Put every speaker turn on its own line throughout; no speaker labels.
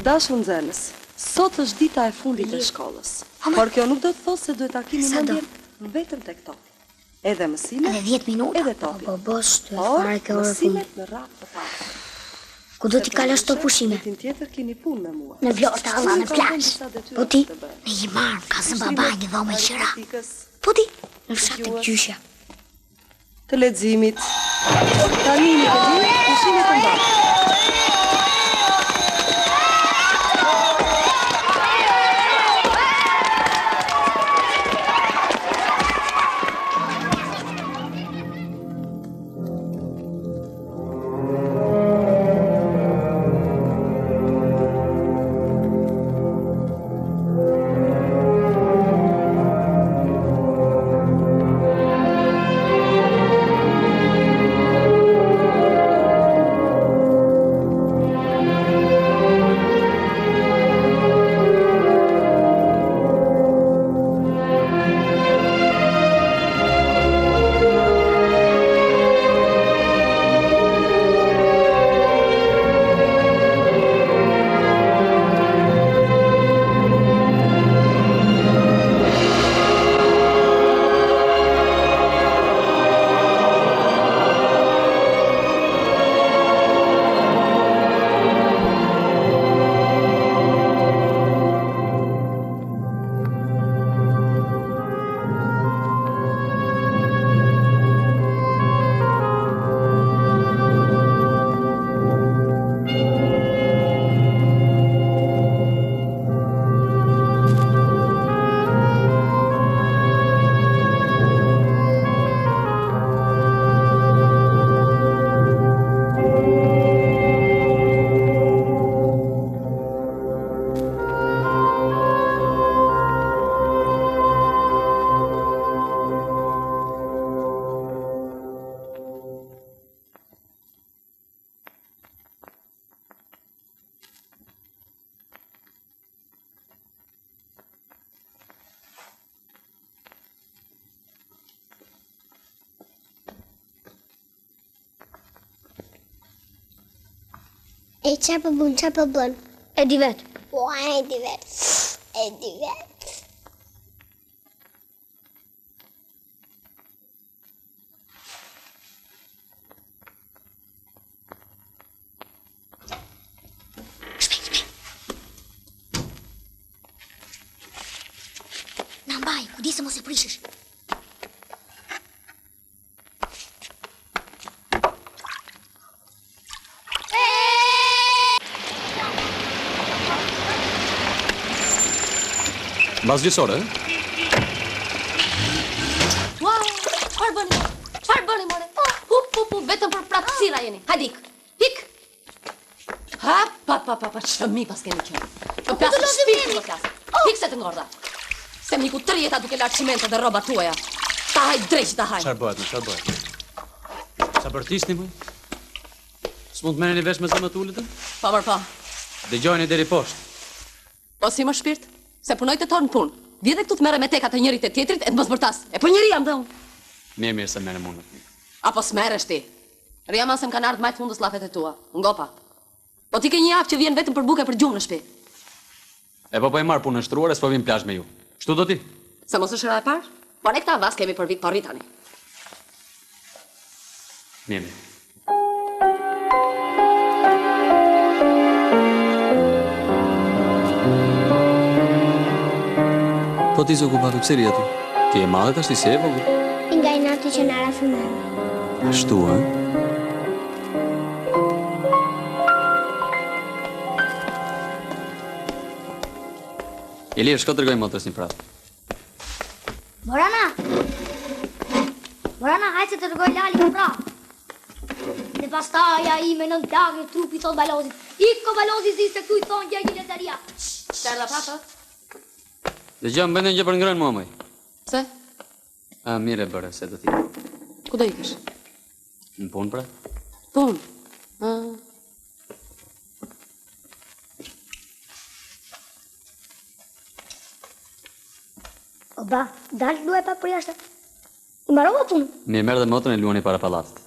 dashur nxënës, sot është dita e fundit e shkollës. Por kjo nuk do të thosë se duhet ta keni mendjen vetëm tek to. Edhe mësimet,
edhe 10 minuta,
edhe topi.
Po bosh të fare kjo orë
mësimet në radhë të parë.
Ku do t'i kalosh të pushime?
Ditën tjetër keni punë me mua.
Në Vlorë alla në plazh. Po ti, në Jimar, ka zë baba një dhomë qira. Po ti, në fshat të gjyshja.
Të leximit. Tani në pushimet e mbarë.
E qa për bën, qa për bën?
E di vetë.
Po, e di vetë. E di vetë.
Na mbaj, ku di se mos e prishësh.
Mbas gjysore,
Ua, çfarë bëni more? Vetëm për praktësira jeni. Hajde ik. Pa, çmi pas keni qenë. Po plasë shpirtin, po plasë. Ik se të ngorda. Se miku 30 duke larë çimente dhe rrobat tuaja. Ta haj drejt ta haj.
çfarë bëhet? Sa bërtisni më? S'mund të merreni vesh me zëmët ulët?
Pa.
Dëgjojeni deri poshtë.
Po si më shpirt? Se punoj të torë në punë. Vjedhe këtu të mere me tekat e njërit e tjetrit e të mos bërtas. E për njëri jam dhe unë.
Mirë se merrem unë.
Apo s'meresh ti. Rria ma se m'kan ardhë majtë fundës lafet e tua. Ngopa. Po ti ke një javë që vjen vetëm për buke për gjumë në shtëpi.
E po e marr punën shtruar e s'po vim plazh me ju. Shtu do ti?
Se mos është e parë? Po ne këta vas kemi për vit për rritani.
Mirë. Po ti s'u kupatu pse ri aty? Ti e madhe tash ti se e vogël.
Nga i nati që nara fëmën.
Ashtu, ha? Elir, shko të rgoj motrës një pratë.
Morana, hajtë se të rgoj Lali në prapë. Dhe pastaja ime në plagë trupi thot balozit. Iko balozit zi se këtu i thonë gjegji leteria.
Shterë prapë?
Dhe gjë më bëndën gjë për ngrënë mua mëj.
Pse?
A, mire bërë, se do t'i.
Ku do ikesh?
Në punë, pra?
Punë?
O ba, dalë luaj pa për jashtë. I marova punë.
Mirë merë dhe motrën e luani para palatit.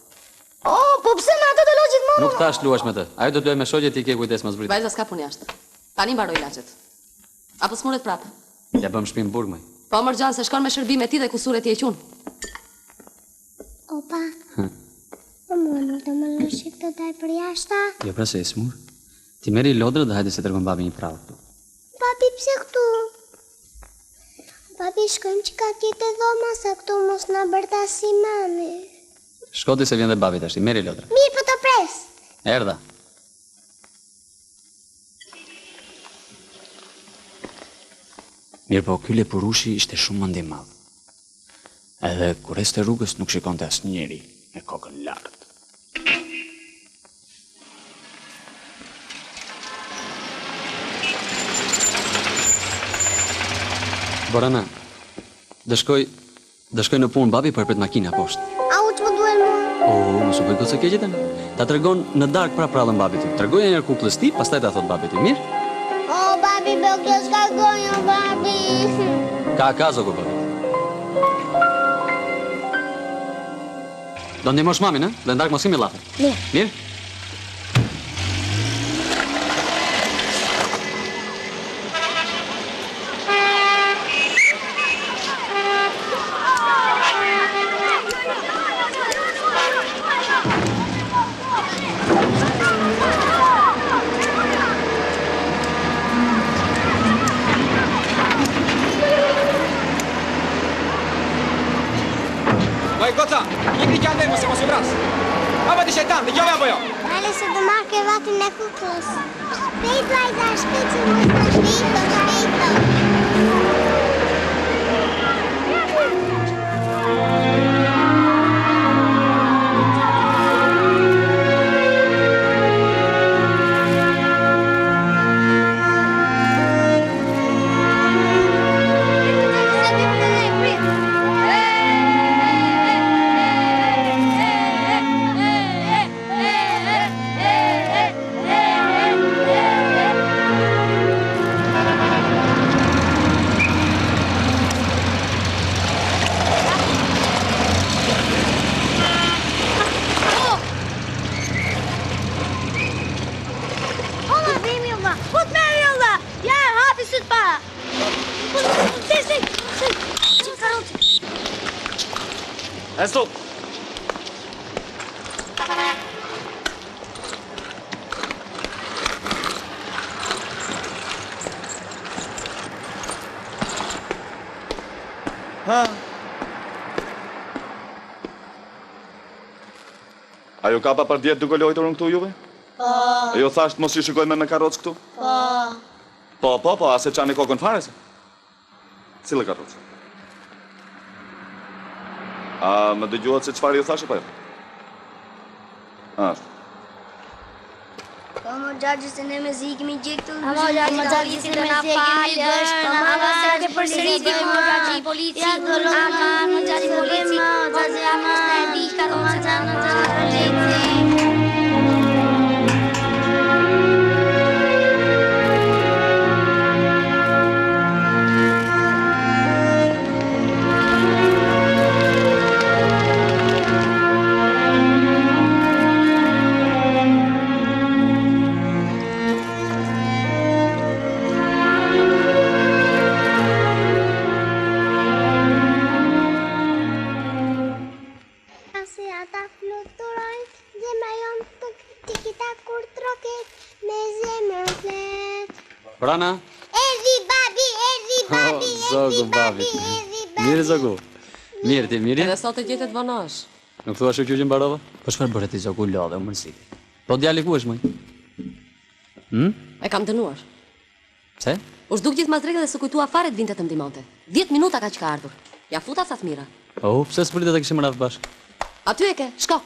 Po pse me ato të logjit më?
Nuk tash luash me të. Ajo do të luaj me shoqe ti ke kujdes mos brit.
Vajza s'ka punë jashtë. Tani mbaroj ilaçet. Apo smuret prapë.
Ja bëm shtëpi në burg, moj.
Po Mërgjan, se shkon me shërbime ti dhe kusure ti e qun.
Opa, më nuk të më lëshit të daj për jashta?
Jo, pra se e smur. Ti meri lodrë dhe hajde se tërgon babi një pravë këtu.
Papi, pse këtu? Papi, shkojmë që ka tjetë dhoma, sa këtu mos në bërtasi mami.
Shkoti se vjen dhe babi tash, ti meri lodrë.
Mirë, po të pres.
Erdha. Mirë, po ky lepurushi ishte shumë mend i madh. Edhe kur este rrugës nuk shikonte asnjëri me kokën lart. Borana, do shkoj në punë babi për pret makina poshtë.
A u që më duel mu?
Mos u bëj këtë se keqe tani. Ta tregon në darkë pra prallën babit tim. Tregoja një kuklës ti, pastaj ta thot babit tim, mirë?
Babi, bëgë s'ka gonjo, babi.
Ka zogo babi. Do ndihmosh mamin, dhe ndark mos kemi llafe. Mirë?
Goca, ikri që andej mos e mos u vras. Hapa ti shejtan, dëgjove apo jo?
Male se do marrë krevatin e kuklës. Shpejt, vajza, shpejt që mos në shpejto.
E stop!
Ajo kapa për djetë duke lojtur në këtu juve? Po. Ajo thasht mos i shikojme me karocë këtu? Po, ase qani kokën fare se? Cile karocë? A më dëgjuat se qëfar ju thashe pa jo? Ashtë.
Më gjagji se ne me zikimi gjektu.
Më gjagji se ne me zikimi gjektu. Më gjagji përsëriti më gjagji polici. Më gjagji polici. Më gjagji polici.
Brana?
Erdi babi.
Zogu babi. Mirë zogu. Mirë ti, mirë?
Edhe sot e gjetet vanash.
Nuk thua shukju që mbarova? Po çfarë bëre ti zogu lodhe, u mërsiti. Po djali ku është, moj?
E kam dënuar.
Pse?
U zhduk gjithë mas drejtë dhe së kujtua fare të vinte të mdimonte. 10 minuta ka që ka ardhur. Ja futa sa thmira.
Pse s'pritet e kishim rraf bashkë?
Aty e ke, shko.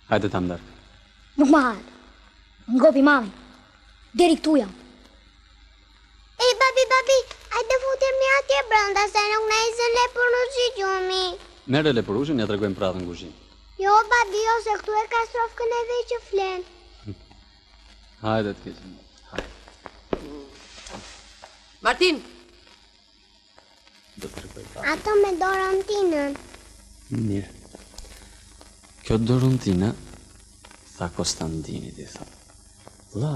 Hajde ta mdarë.
Nuk ma hajde. Ngopi mami. Deri këtu jam.
Babi, hajde futemi atje brenda se nuk na izën lepurushi gjumi.
Merre lepurushin, ja tregojmë prapë në kuzhinë.
Jo, babi, se këtu e ka sofkën e veç që flen.
Hajde të keqen. Hajde.
Martin!
Do të tregoj.
Ato me Dorontinën.
Mirë. Kjo Dorontina, tha Konstantinit i tha. Vlla,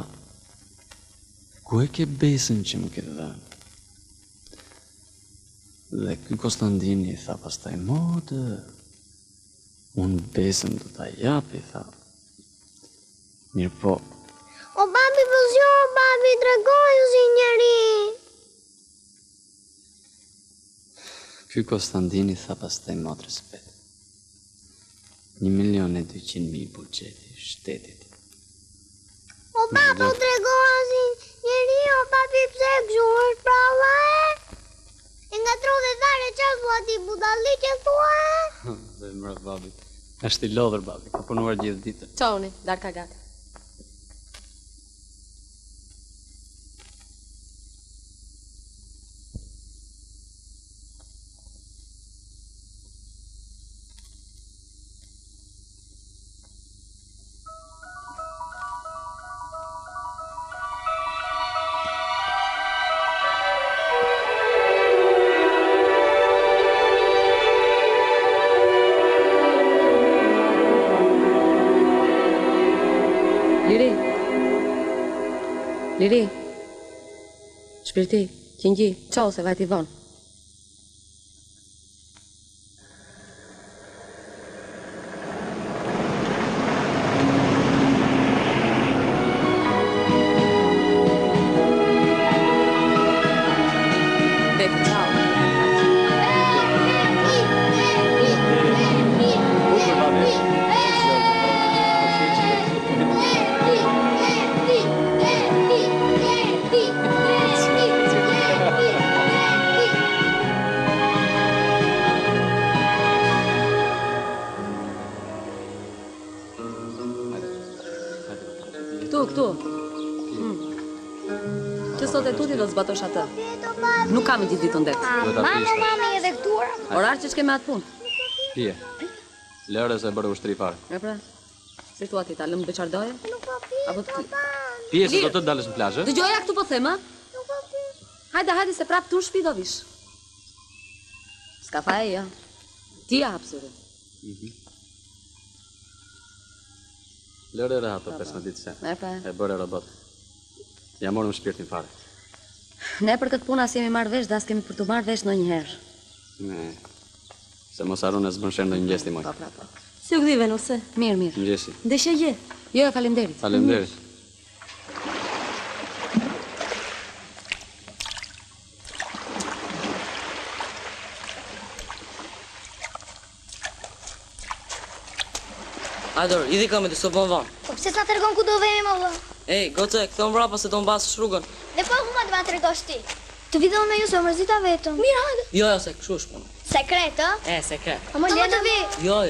ku e ke besën që më ke dhënë? Dhe ky Konstantini tha pastaj motë, unë besën do ta japi, tha. Mirë po,
O babi pëzjo, babi tregoj si njeri.
ky Konstantini tha pastaj motrës vet. 1.200.000 buxheti i shtetit.
O babi tregoj si njeri, o babi pse gjuhër prava e? E nga trove dhare qas bua ti budalli që thua e?
Dhe mërë babi. Është i lodhër babi, ka punuar gjithë ditën.
Qoni, darka gati. Liri, shpirti, qingji, qo se vajti vonë. Befi, qao. Këtu. Që sot e tuti do të zbatosh atë. Nuk kam i gjithë ditën det.
Mami edhe këtura.
Orar që shke me atë punë.
Pije. Lërë se bërë ushtri fare.
E pra, si thua ti, ta lëmë beqardoje?
Nuk po pi,
Apo të...
Pije se do të dalësh në plazh,
Të gjoja këtu po thema?
nuk po pi.
Hajde se prap tu në shtëpi do vish. S'ka fa e ja. Ti ja hapësurin.
Lërë e ato 15 ditë se.
E pra.
E bërë robot. Ja morëm shpirtin fare.
Ne për këtë punë as jemi marrë vesh dhe as kemi për të marrë vesh ndonjëherë.
Ne. Se mos harron e zbën shërë në ngjesti moj.
Po.
Si u gdhive nëse?
Mirë.
Ngjesi.
Ndeshje je.
Jo, faleminderit.
Faleminderit.
Ajdor, idhi ka me të sopon vanë.
Po pse sa tregon ku do vemi më vë?
Ej, goce, këto mbrapa se do mbas shrugën.
Dhe po ku ma të ma tregosh ti? Të video me ju se mërzita vetëm. Mirë, hajde.
Jo, se kështu është punë.
Sekret, ë?
Sekret.
A më le të vi.
Jo.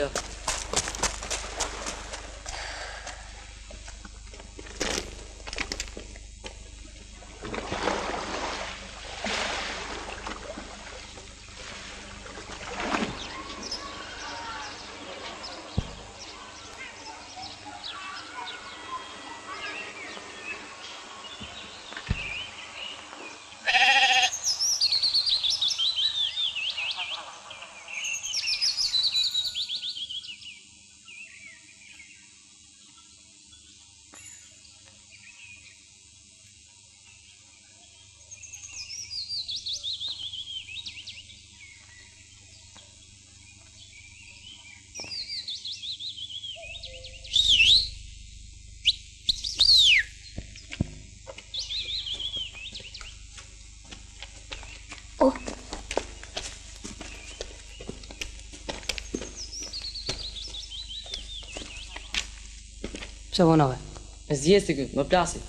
Pse vonove?
Me zgjesti ky, më plasi.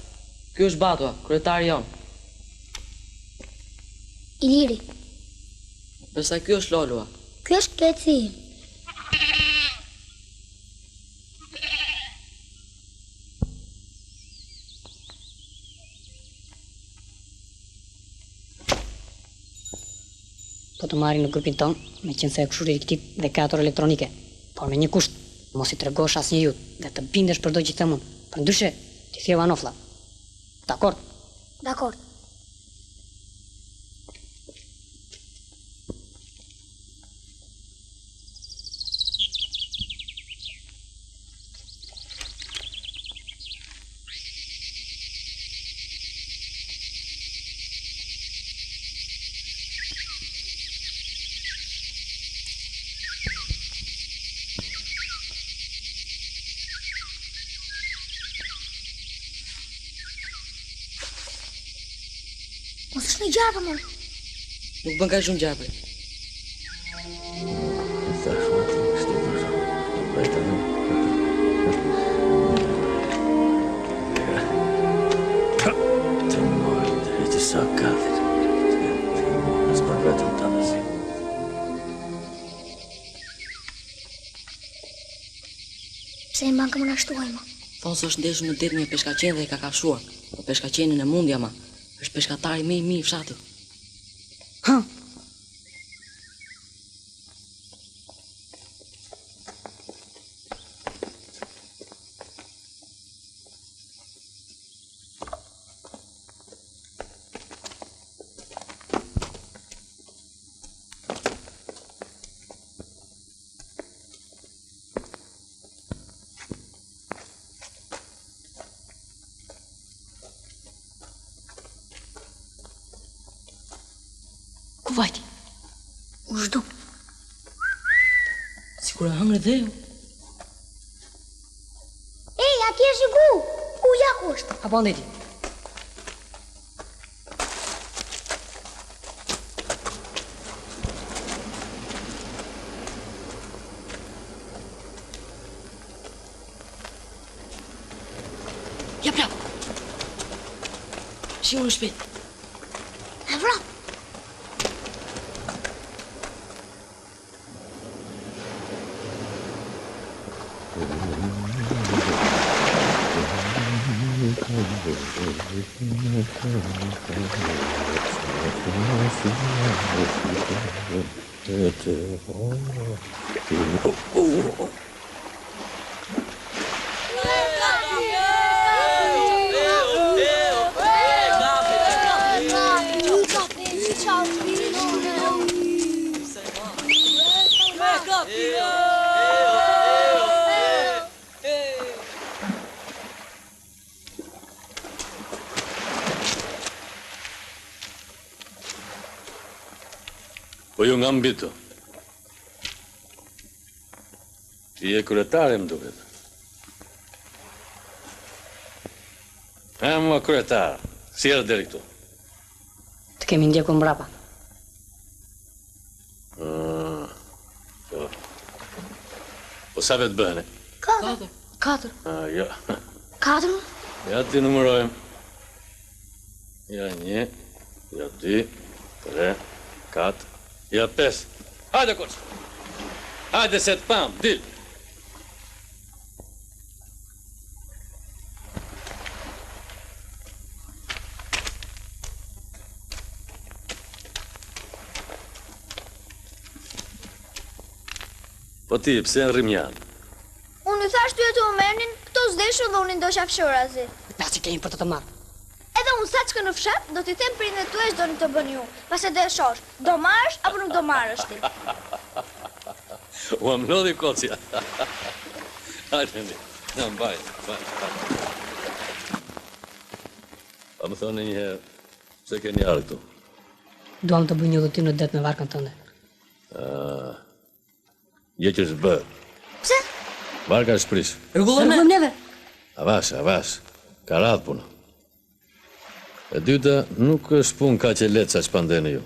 Ky është Batua, kryetari jon.
Iliri,
Përsa ky është Lolua.
ky është Keci.
Po të marrin në grupin ton, me qenë se e këshuri riktik dhe kator elektronike. Por me një kusht, mos i tregosh asnjë jut dhe të bindesh për do që themun. Për ndryshe, ti thjeva nofla. Dakord?
Dakord. Mos është një gjarë, mor.
Nuk bën ka shumë gjarë.
Të mojë dhe që sa kafit. Nësë për vetëm të dhe si.
Pse i mankë më nashtuaj, ma?
Thonë se është ndeshur në det me peshkaqen dhe i ka kafshuar. Po peshkaqenin e mundja, ma. Është peshkatari më i mirë i fshatit.
Ku vajti?
U zhdu.
Sikur e hëngre dhe ju.
Ej, ati është i gu! Ku ja ku është?
Apo ndeti?
Ja prap. Shiu në shpejt.
E vrap.
Po ju nga mbitu. Ti e kryetare më duket. Më kryetar, si erë deri këtu?
Të kemi ndjekur mbrapa.
Po sa vetë bëheni?
4.
Ja.
4?
Ja ti numërojmë. Ja 1, ja 2, 3, 4, ja 5. Hajde, koç. Hajde se të pam, dil. Po ti, pse në rrimjan?
Unë i thash ty e të më mernin, këto zdeshu dhe unë i ndosha fshurazi.
Pasi kemi për të marrë.
Edhe unë sa që në fshat, do t'i them prindë tu e doni të bën ju. Pas e do e shosh, do marrësh apo nuk do marrësh ti?
U am lodhi kocja. Hajde një, në mbaj. Pa më thoni një herë, pse keni ardhur këtu?
Duam të bëj një udhëtim në det me varkën tënde.
Je që është bërë.
Pse?
Varka është prish.
Rregullojmë neve.
Avash, ka radhë punë. E dyta, nuk është punë ka që letë sa që pandeni ju.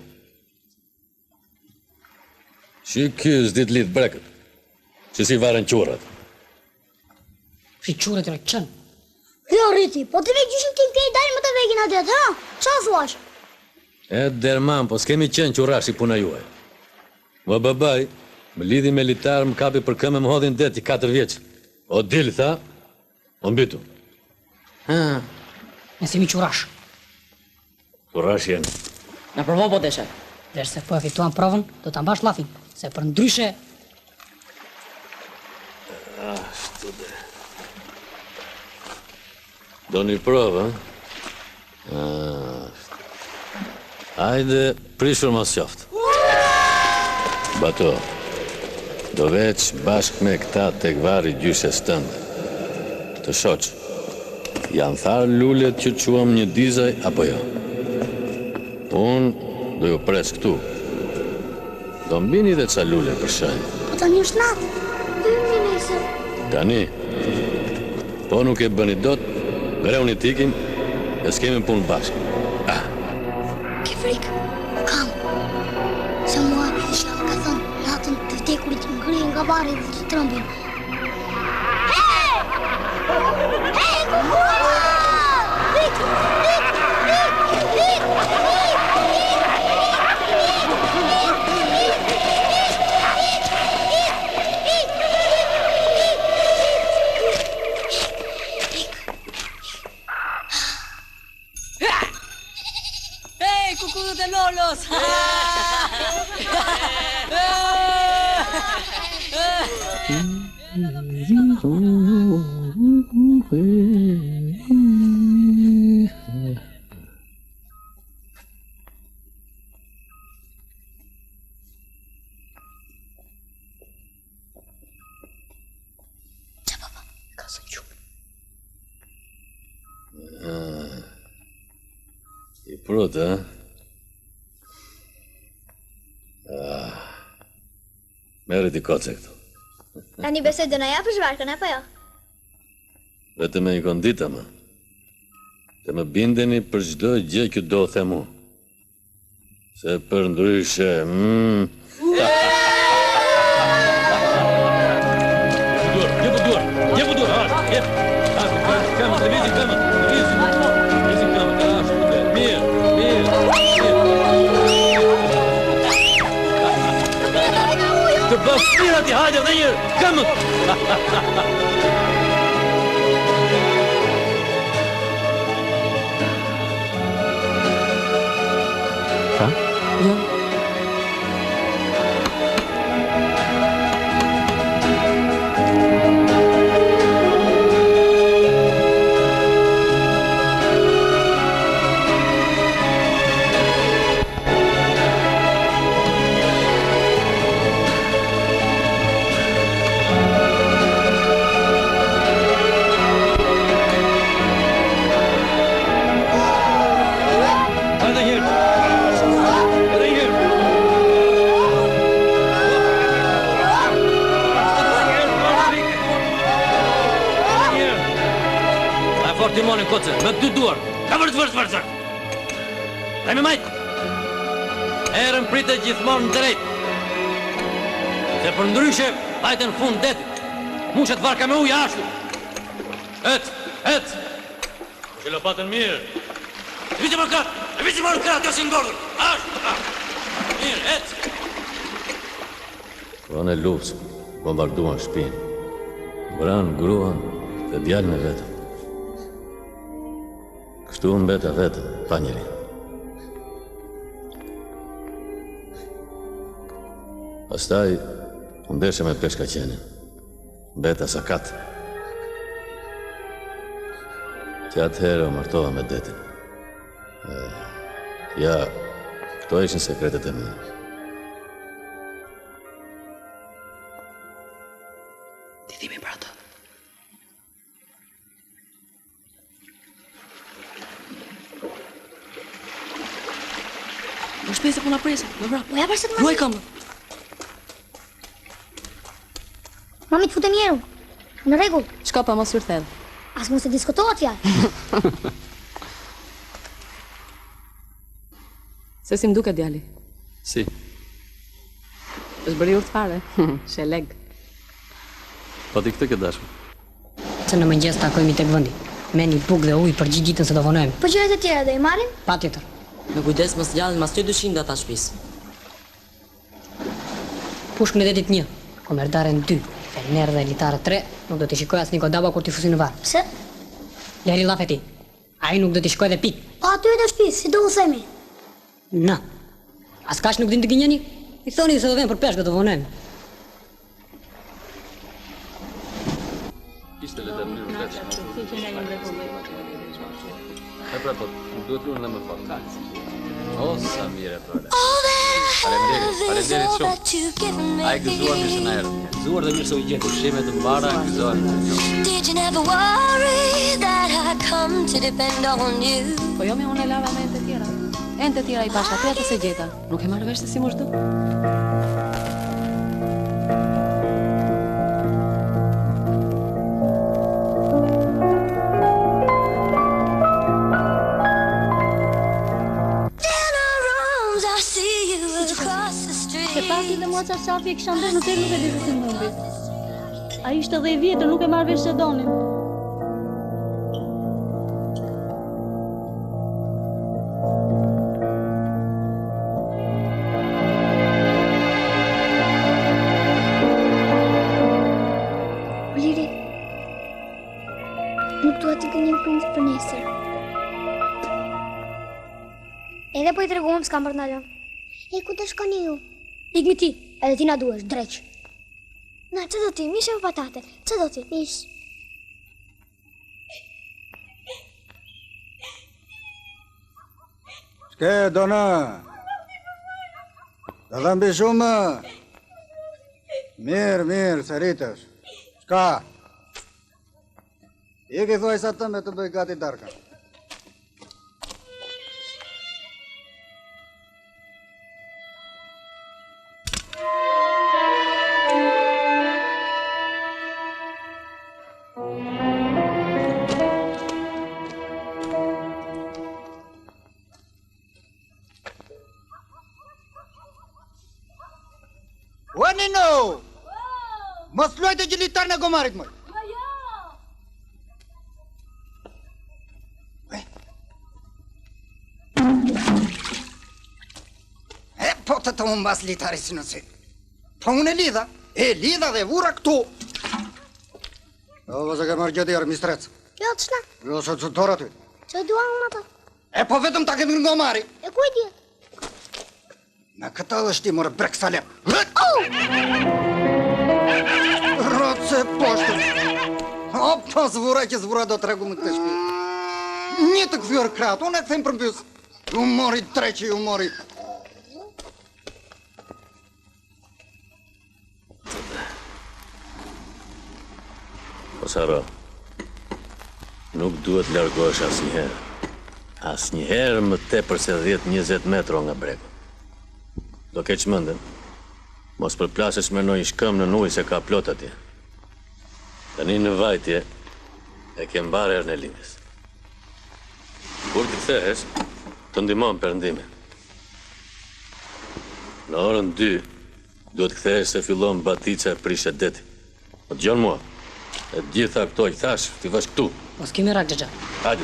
Që ky s'dit lidh brekët, që si varen qurët.
Shi qurët e qënë.
Jo, Riti, po të vek gjyshin tim kej dalë më të vekin atë, ha? Qa thuash?
E derman, po s'kemi qenë qurash i puna juaj. Më babaj, më lidhi me litarë, më kapi për këmë më hodhin deti 4 vjeqë. O dil, tha, o mbitu.
Nëse mi qurash.
Qurash jenë.
Na provo po deshe.
Derse po e fituan provën, do ta mbash llafin, se për ndryshe
Ashtu dhe. Do një provë, Hajde, prishur mos qoftë. Bato, do veç bashk me këta tek vari gjyshes tënde. Të shoq, janë tharë lullet që quam një dizaj apo jo? Unë do ju pres këtu. Do mbini dhe ca lule për shenjë.
Po tani është natë, hymë nesër.
Tani, po nuk e bëni dot, greu një tikim, e s'kemi punë bashkë.
frikë. Kam. Se mua Prisha ka thënë natën të vdekurit ngrihen nga varri dhe të trembin. Hey, kukua!
Hey, cucù de lolos!
I prut, e? Merri t'i koce këtu.
Tani besoj do na japësh varkën, apo jo?
Vetëm me një kondita, ma. Të më bindeni për çdo gjë që do themu. Se për ndryshe... Të bëf mira ti hajde dhe njërë, këmët!
Ka?
Jo.
Timonin koce, me dy duar. Ka vërë. Dhe me majtë. Erën pritë gjithmonë në drejt. Se për ndryshe, hajtë në fund detit. Mushet varka me uja ashtu. Et. Që lopatën mirë. Viti më në kratë, jo si ngordër. Ashtu. Mirë, et. Kone lufës, bombarduan shpinë. Vranë gruan dhe djallën e vetëm. Kështu mbeta vetë, pa njëri. Pastaj, mbeshe me peshka qenin. Mbeta sakat. Që atëherë o martova me detin. Ja, këto ishin sekretet e mia.
Ti thimi për ato. Më shpejt se puna presa, më vrap.
Po ja përse të
Ruaj këmbën.
Mami të futem njeru. Në rregull.
Shka pa mos yrthedh.
As mos e diskutohet fjalë.
Se si m'duket djali.
Si?
Është bëri urt fare. Sheleg.
Po ti këtë ke dashur.
Se në mëngjes takojmë tek vendi. Me një bukë dhe ujë për gjithë ditën se do vonojmë.
Po gjërat e tjera do i marrim?
Patjetër.
Me kujdes mos gjallin mas 200 ata shtëpis.
Pushkën e detit 1, komerdaren 2, fermer dhe elitare 3, nuk do t'i shikoj as Niko Daba kur t'i fusin në varë.
Pse?
Leri lafeti, ai nuk do t'i shikoj dhe pik.
Pa aty të shtëpis, si do u themi?
Na, as kash nuk din të gënjeni? I thoni se do vjen për peshkë do vonojmë.
Ishte le të mirë vetë. E pra po, duhet lunë dhe më falë. O, sa mire, prole. Faleminderit shumë. A e gëzuar mirë se na erdhë. Gëzuar dhe mirë se u gjetë ushqime të mbara, gëzuar.
Did you never worry that I come to depend on you?
Po jo me unë e lava me ente tjera. Ente tjera i pasha, të se gjeta. Nuk e marrë vesh se si më shdu.
Then I
Tati dhe mua qafi e kisha ndër në tel nuk e di se si mumbi. A ishte dhe i vjetër, nuk e marrë vesh se donin.
Liri, nuk dua t'i gënjim prindit për nesër.
Edhe po i treguam s'kam për t'na lënë.
E ku të shkoni ju?
Ik mi ti, edhe ti na duhesh, dreq.
Na, që do ti? Mish e patate. Që do ti? Mish.
Shke, dona. Da dhe mbi shumë. Mirë, se rritësh. Shka? Ik i thuaj sa të me të bëj gati darka. Nino! Mos luajte gjilitar në gomarit, moj! Po të të unë bas litari si nësi. Po unë e lidha dhe vura këtu. O, vëzë ke marrë gjëti armistrec.
Jo, të shna.
Jo, se të tora ty.
Që duan më të?
Po vetëm ta këtë në gomari.
E ku e dje?
Në këta dhe shti mërë brek salem. Rotë se poshtë. O, po zvura që zvura do të regu më këtë shpi. Një të këfjor kratë, unë e këthejmë për mbys. Ju mori treqi, ju mori.
O Saro, nuk duhet largohesh asnjëherë. Asnjëherë më tepër se 10-20 metra nga bregu. Do keq mendën. Mos përplasesh me ndonjë shkëm në ujë se ka plot atje. Tani në vajtje e ke mbarë erën e linjës. Kur të kthehesh, të ndihmon perëndimin. Në orën 2 duhet kthehesh se fillon batica e prishe deti. O dëgjon mua. E gjitha këto i thash, ti vash këtu.
Mos kemi rak xhaxha.
Hajde.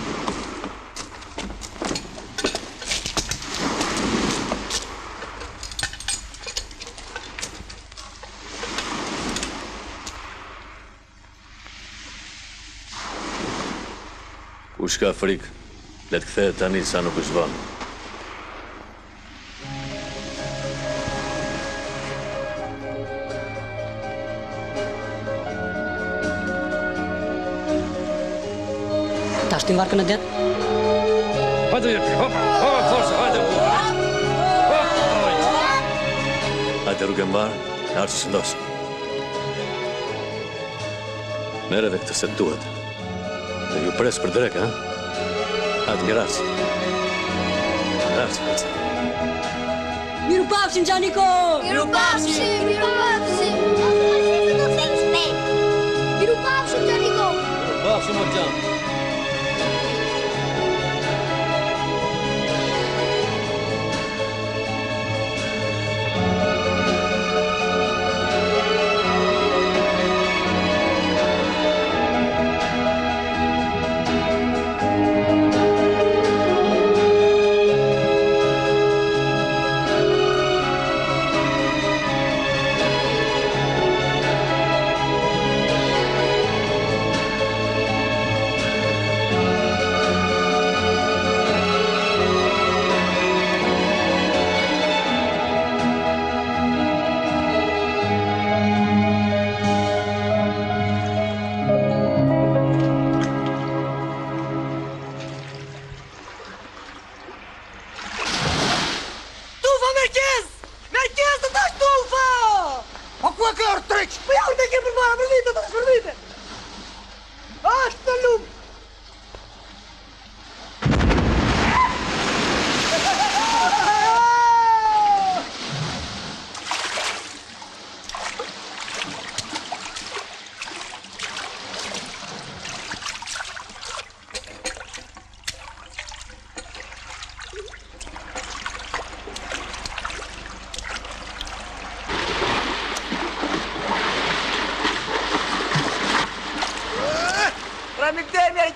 Kush ka frikë, le të kthehet tani sa nuk është vonë.
Ta shtim varkën në det?
Hajde, hop, forse, hajde. Hajde rrugë mbar, harë që shëndos. Mere dhe këtë se duhet. Dhe ju pres për drek, ha? Hajde, mirarës. Mirarës.
Miru pafshim, Gjaniko!
Miru pafshim! Miru pafshim! Miru pafshim, Gjaniko!
Miru pafshim, o Gjan.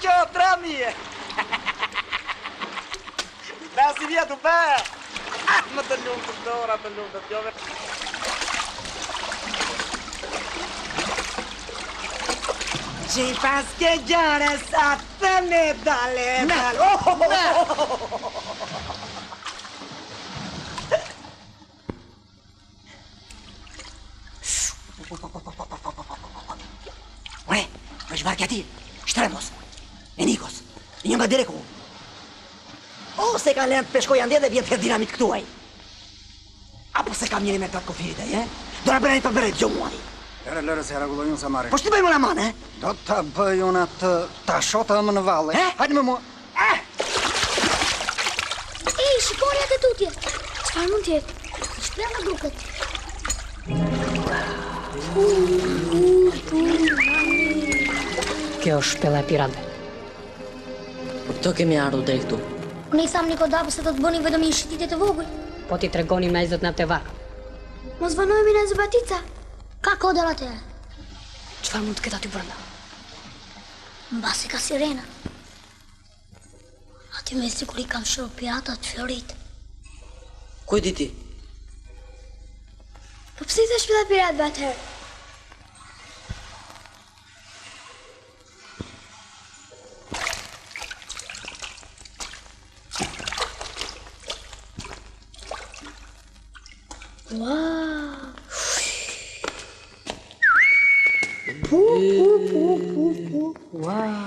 që, 3.000. Besi vjetu, be! Më të lumë të dora, të lumë të tjove. Që i paske gjare sa të me dale, dale. Ore, në shbarkja ti, Shtremos, e Nikos, e një nga Dereku. O se ka lënë të peshkoj ande dhe vjetë për dinamit këtuaj. Apo se kam njëri me të kofirit e, do në bërë një të bërë të gjo muari.
Lërë se regulloj unë sa marrë.
Po shti bëjmë në manë,
Do të bëj unë atë ta shota më në valle. Hajde me mua.
Ej, shikoni atë tutje. Çfarë mund t'jetë? Shpela më duket.
Kjo është shpela e piratëve.
Këto kemi ardhur deri këtu.
Unë i tham Nikodapës se do të bëni vetëm një shititje të vogël.
Po ti tregoni me 20 nap të varg.
Mos vanohemi në Zubatica. Ka kodër atë.
Çfarë mund të ketë aty brenda?
Mbasi ka sirena. Aty me siguri kam shoh pirata të florit.
Ku e di ti?
Po pse të shpila piratëve atëherë? Wow!
Wow!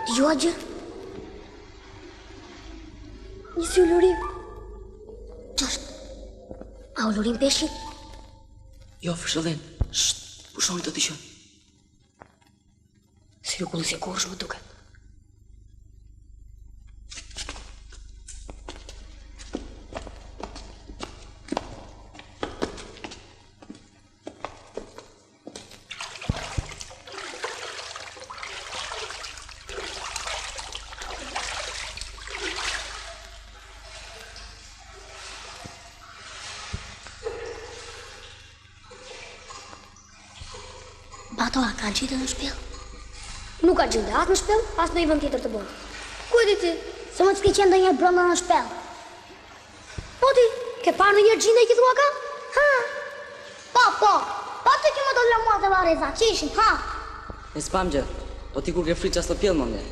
Dëgjua gjë? Një si ulurim. Qështë? A ulurim peshit?
Jo, fëshëllen. Shht, pushoni të dishon.
Si u kulli si kursh më duket.
Bato, a ka gjitë në shpel? Nuk ka gjitë as në shpel, as në i vend tjetër të bërë. Ku e di ti? Se më të s'ke qenë ndonjëherë brenda në shpel. Po ti, ke parë ndonjëherë gjinde i thua ka? Ha? Po. Po ti që më do të mua të vareza, që ishin, ha?
E s'pam gjë, po ti kur ke frikë qas të pjellë më mje.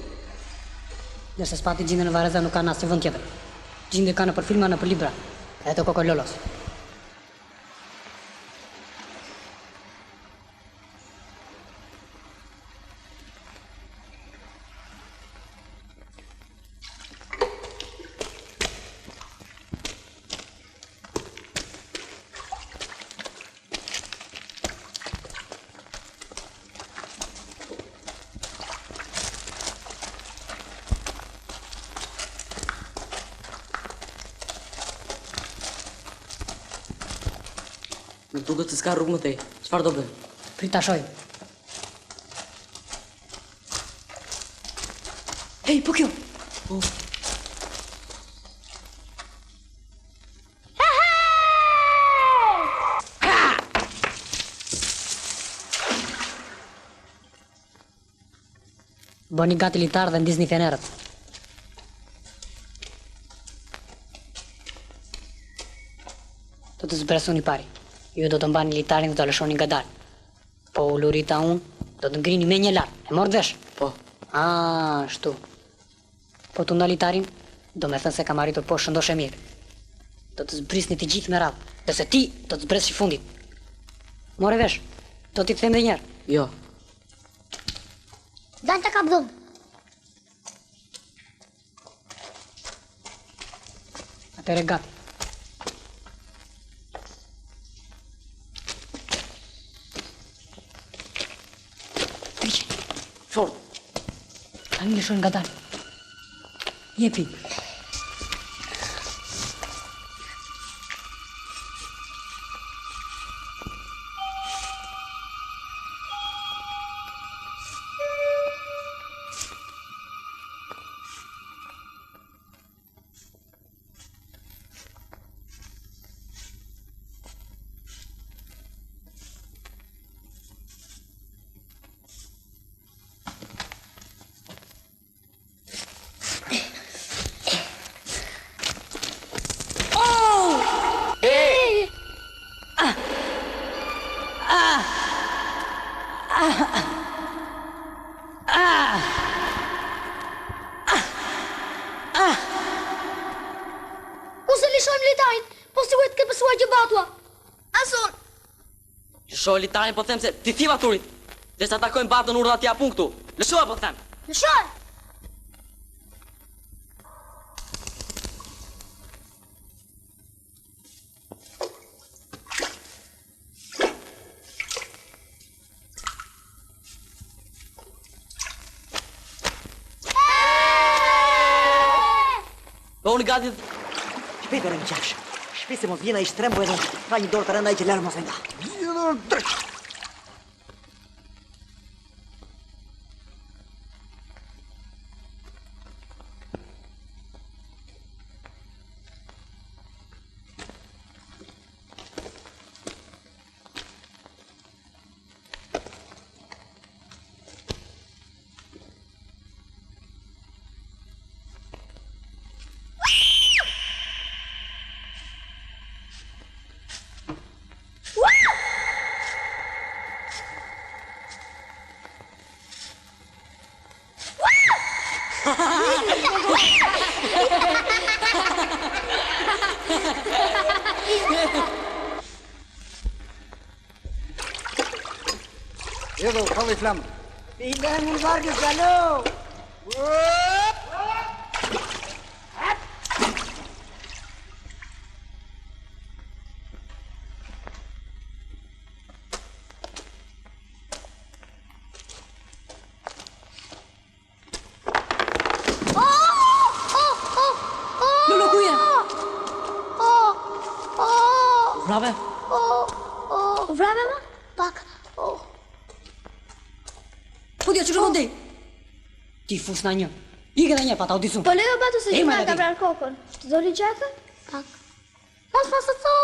Nëse s'pati gjinde në vareza nuk ka në asë vend tjetër. Gjinde ka në për filma, në për libra. E të koko lolos.
Në duket se s'ka rrugë më tej. Çfarë do bëjmë?
Prit ta shojmë.
Hej, po kjo. Po.
Bëni gati litar dhe ndizni fenerët. Do të zbresuni pari. Ju do të mbani litarin dhe do lëshoni nga dalë. Po ulurita unë, do të ngrini me një lartë. E morë dvesh?
Po.
Shtu. Po të nda litarin, do me thënë se kam arritur po shëndoshe mirë. Do të zbrisni të gjithë me radhë. Dhe se ti do të zbresë i fundit. More vesh, do t'i të them dhe njerë.
Jo.
Dalë të kap dhumë.
Atere gati.
Fort.
Ta një lëshon nga dalë. Jepi.
Lëshoj litarin, po them se ti thiva turit. Dhe sa takojmë batën urdha t'ja pun këtu. Lëshoj, po them.
Lëshoj!
Po unë gati...
Shpejt ore më qash. Shpejt se mos vjena i shtrembo edhe ka një dorë të rënda i që lërë mos e nga. Drejt!
Edo, kalli flamë.
I në më vargës, galo!
Lolo, ku je? Vrave?
Vrave më? Pak.
Po t'ja që shkon ti? Ti fus na një. Ike dhe një pa ta audisun.
Po lejo batu se që nga ka vrarë kokën. Të doli gjakën? Pak. Pas të to.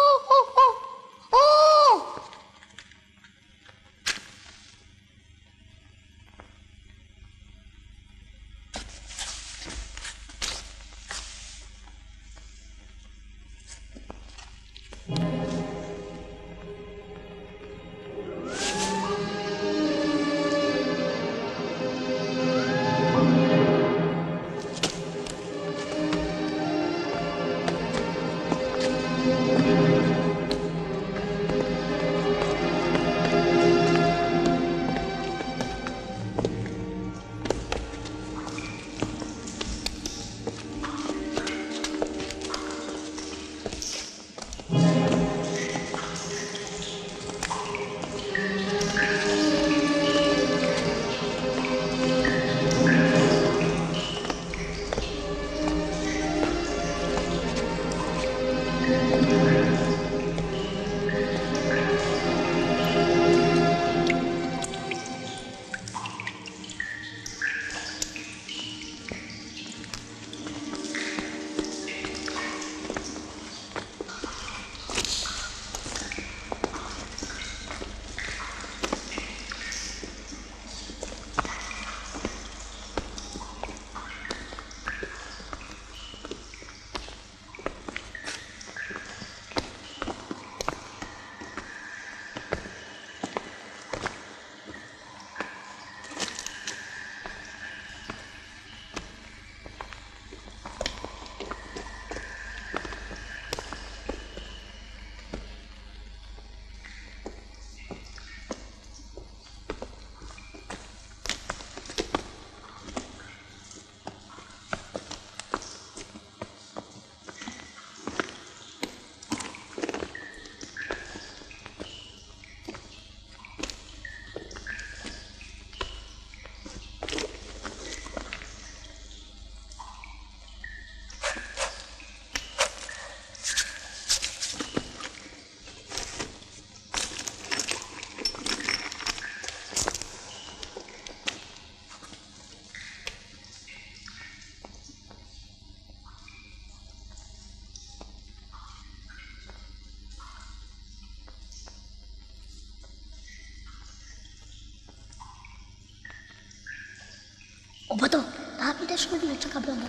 shkërbim që ka brenda.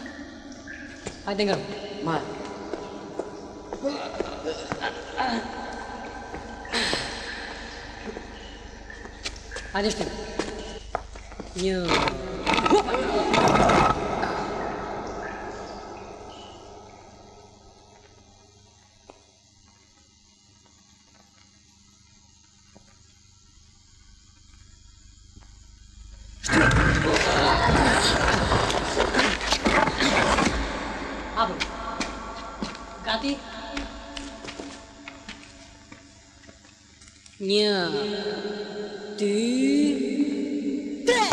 Hajde nga.
Marr.
Hajde shtim. Një. Apo. Gati. Një. Dy. Tre.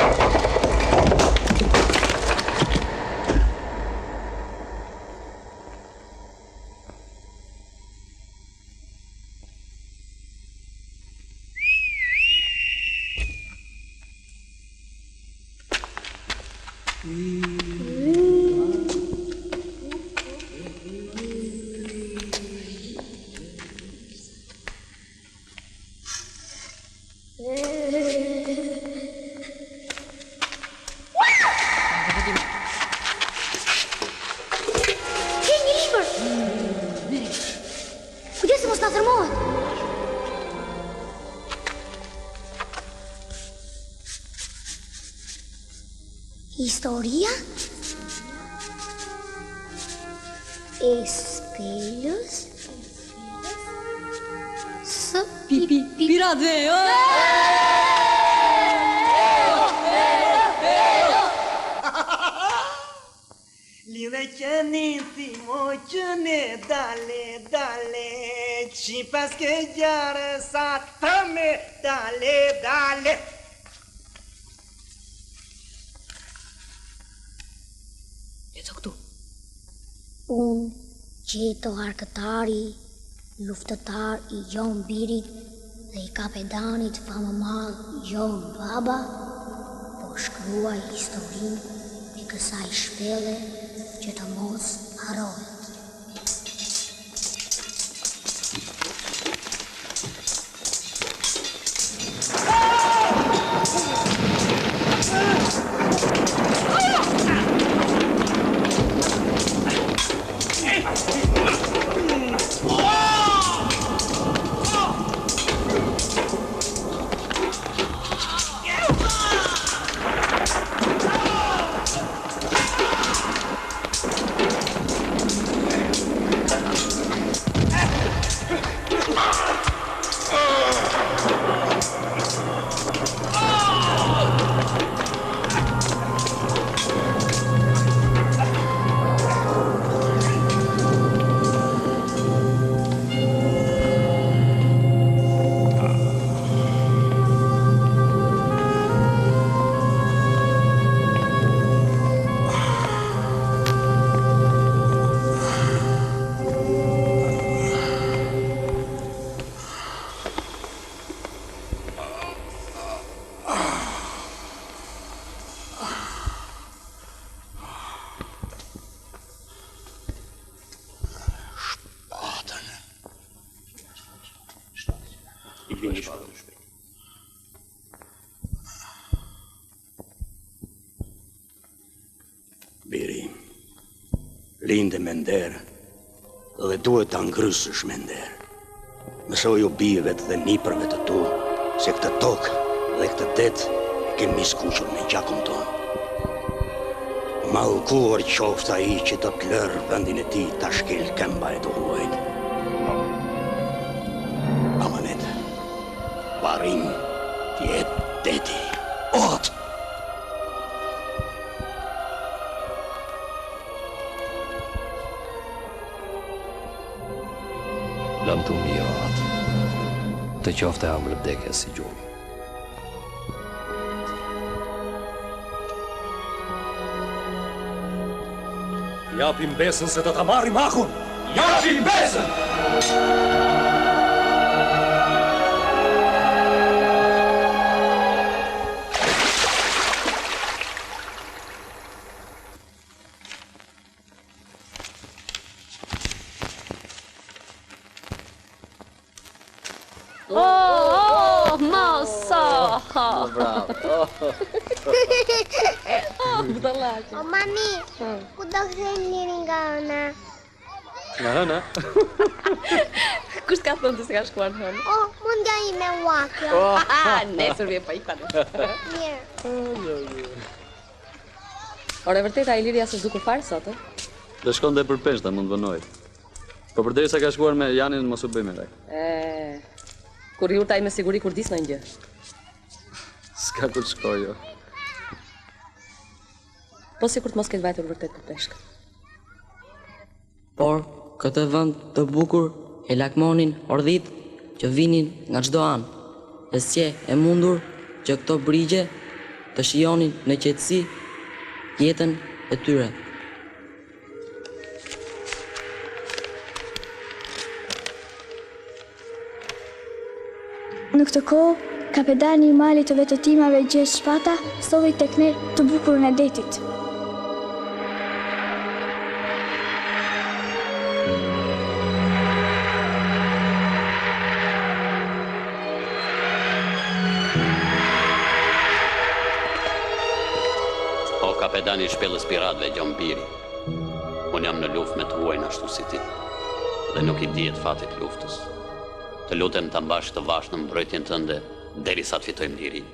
Historia espelhos së
piradhe.
Lidhe që nisimo që ne dale që pas ke gjare sa të me dale
Unë, Gjeto Arkëtari, luftëtar I Jon Birit dhe I kapedanit famëmadh Jon Baba, po shkruaj historinë e kësaj shpelle që të mos harrohet.
Biri, linde me nder, dhe duhet ta ngrysësh me nder. Mësoj o bijëvet dhe nipërve të tu, se këtë tokë dhe këtë det kemi skuqur me gjakun ton. Mallkuar qoftë ai që do të lërë vendin e tij ta shkel këmba e duhuajt. Amanet, varim t'jetë deti. Ot!
Lëm të mirat, të qofte ambër vdekje si gjumë.
Japim besën se do ta marrim akun! Japim besën!
Mosa!
Bravo!
Budallaqe.
O mami, ku do kthejmë Lirin nga hëna?
Nga hëna?
Kush ka thënë të se ka shkuar në hënë?
Mundja ime uakja.
Nesër vje pa i panë.
Mirë.
Ore, vërtet, a Iliri asë dukur farë sotë?
Dhe shkon dhe për peshta, mund vënojt. Po përderi se ka shkuar me Janin, mos u bëj me rek.
Kur i urtaj me siguri kur dis në një.
S'ka kur të shkoj, jo.
Po si kur të mos këtë vajtur vërtet për peshkë.
Por, këtë vend të bukur e lakmonin ordhit që vinin nga çdo anë. E sje e mundur që këto brigje të shijonin në qetësi jetën e tyre.
Në këtë kohë, kapetani i malit të vetëtimave Gjergj Shpata solli tek ne të bukurën e detit.
O kapetani i shpellës piratëve Gjon Biri, unë jam në luftë me të huajnë ashtu si ti, dhe nuk i dihet fatit luftës. Të lutem ta mbash të vashë në mbrojtjen tënde derisa të fitojmë lirin.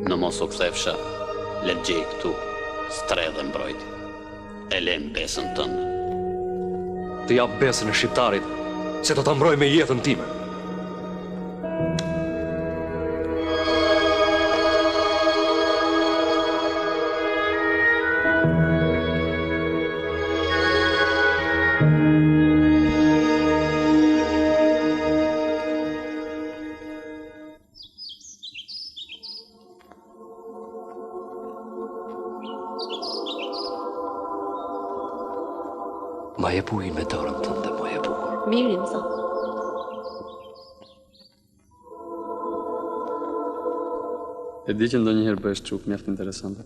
Në mos u kthefsha, le të gjej këtu, stre dhe mbrojtje. E lem besën tënde.
Të jap besën e shqiptarit se do ta mbroj me jetën time. Ma je ujin me dorën tënde, ma je bukur.
Mirin, sa.
E di që ndonjëherë bëhesh çuk mjaft interesante.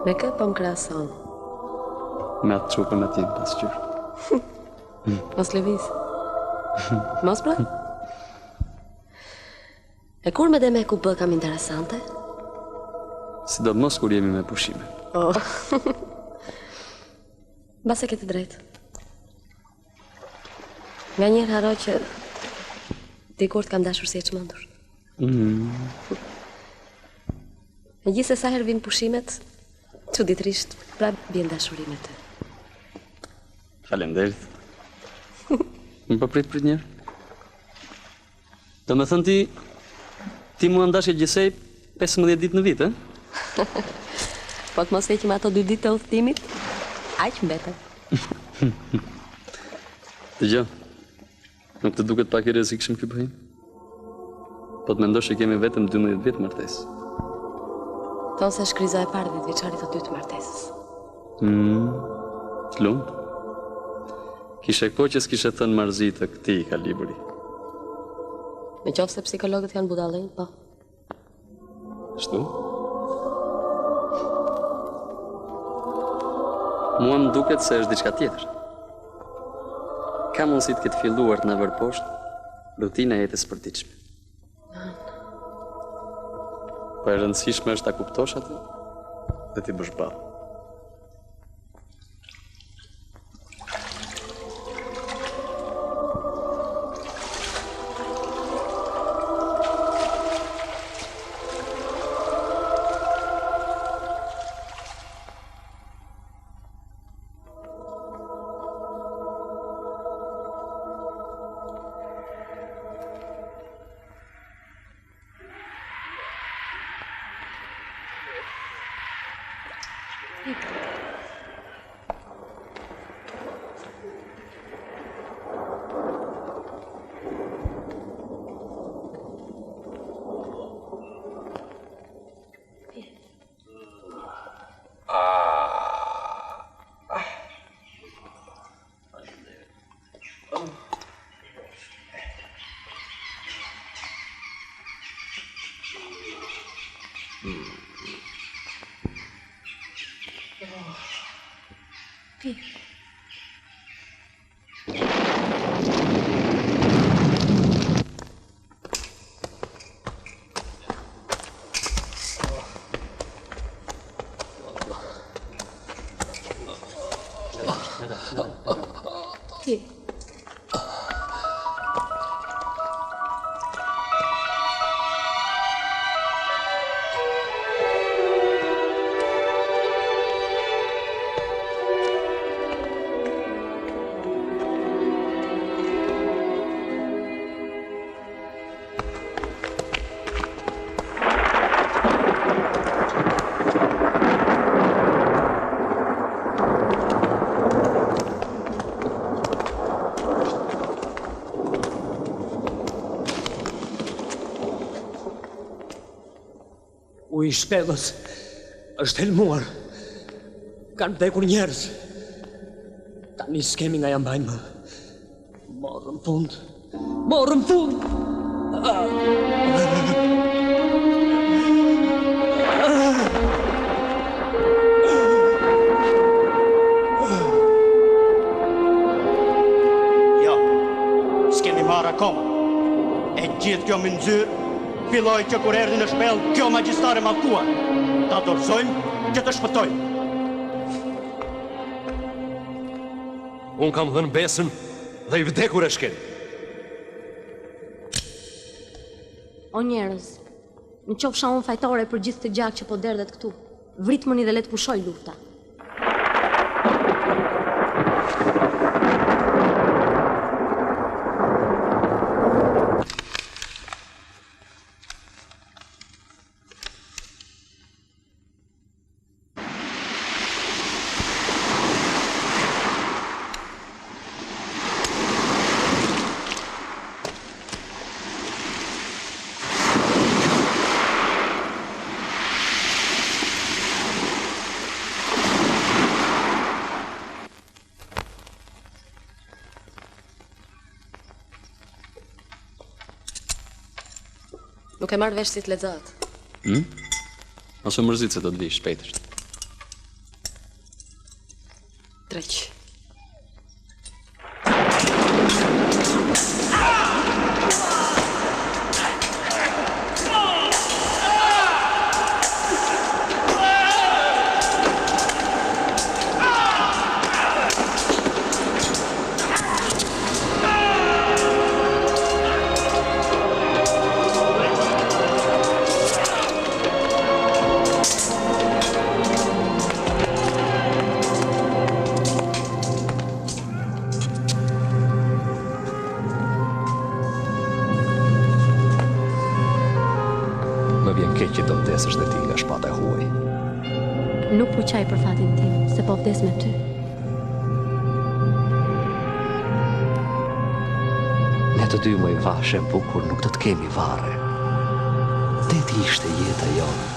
Me kë po më krahason?
Me atë çukën atje pas qyr.
Mos lëviz. Mos pra? E kur me dhe me ku bë kam interesante?
Sidomos kur jemi me pushime.
Base ke të drejtë. Nga njerë haro që dikur të kam dashur si e çmendur. E gjithë se sa herë vinë pushimet, çuditërisht prap bjen dashuri me ty.
Faleminderit. Më përprit për njerë. Do me thënë ti mua ndashe gjithsej 15 ditë në vit, e?
Po të mos heqim ato 2 ditë të udhëtimit, aq mbetën.
Dëgjoj, nuk të duket pak i rrezikshëm ky bëjim? Po të mendosh që kemi vetëm 12 vjet martesë.
Tonë se shkriza e parë 10 vjeçarit të dytë martesës.
Të lumt. Kishe ko që s'kishe thënë marzi të këtij kalibri.
Me qoftë se psikologët janë budallënj, po.
Shtu? Mua më duket se është diçka tjetër. Ka mundësi të ketë filluar të na vërë poshtë rutina e jetës përditshme. Po e rëndësishme është ta kuptosh atë dhe ti bësh ballë.
U i shpellës është helmuar. Kanë vdekur njerëz. Tani s'kemi nga jam bajnë më. Morëm fund. Morëm fund!
Ja, s'kemi marrë akoma. E gjithë kjo më nxyrë, filloj që kur erdi në shpellë kjo magjistare mallkuar. Ta dorëzojmë që të shpëtojmë.
Unë kam dhënë besën dhe i vdekur e shkel.
O njerëz, në qofsha unë fajtore për gjithë të gjak që po derdhet këtu, vritmëni dhe le të pushoj lufta. Nuk e marrë vesh si të lexohet.
Ose mërzit se do të vi shpejtësht.
Treq.
Që do vdesësh dhe ti nga shpata e huaj.
Nuk po qaj për fatin tim, se po vdes me ty.
Ne të dy më i vashem, bukur nuk do të kemi varre. Dhe ti ishte jeta jonë.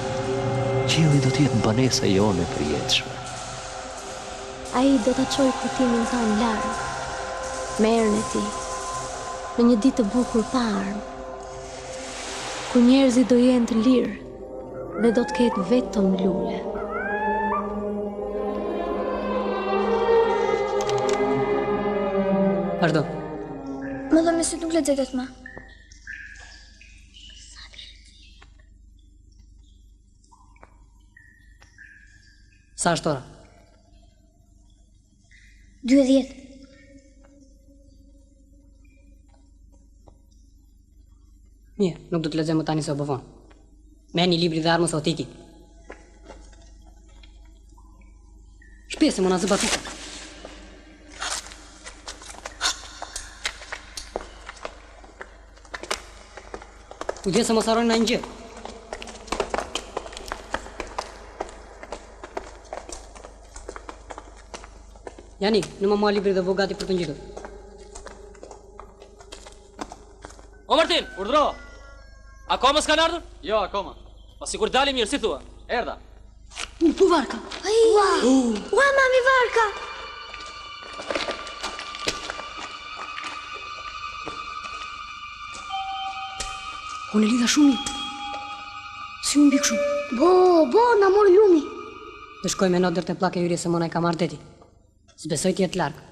Qielli do t'jetë banesa jone për jetëshme.
Ai do t'a qoj kutimin tanë larë, me erën e ti, në një ditë të bukur pa armë, ku njerëzit do jenë të lirë dhe do të ketë vetëm lule.
Vazhdo.
Më dhe mesit nuk lexetet më.
Sa është ora?
12.
Mirë, nuk do të lexoj më tani se u bë vonë. Merrni libri dhe armës otiki. Shpesë më na zbatu. Kujdes se mos harroni na një gjë. Jani, në më mua libri dhe vogati për të ngjitur.
O Martin, urdhro! Akoma s'kan ardhur?
Jo, akoma.
Pa sikur dali mirë, si thua? Erdha.
Po varka.
Ua, mami varka!
Unë e lidha shumë. Si unë bikë shumë.
Bo, na mori lumi.
Dhe shkoj me notë dërte plake yri se mona i ka marrë deti. S'besoj t'jetë largë.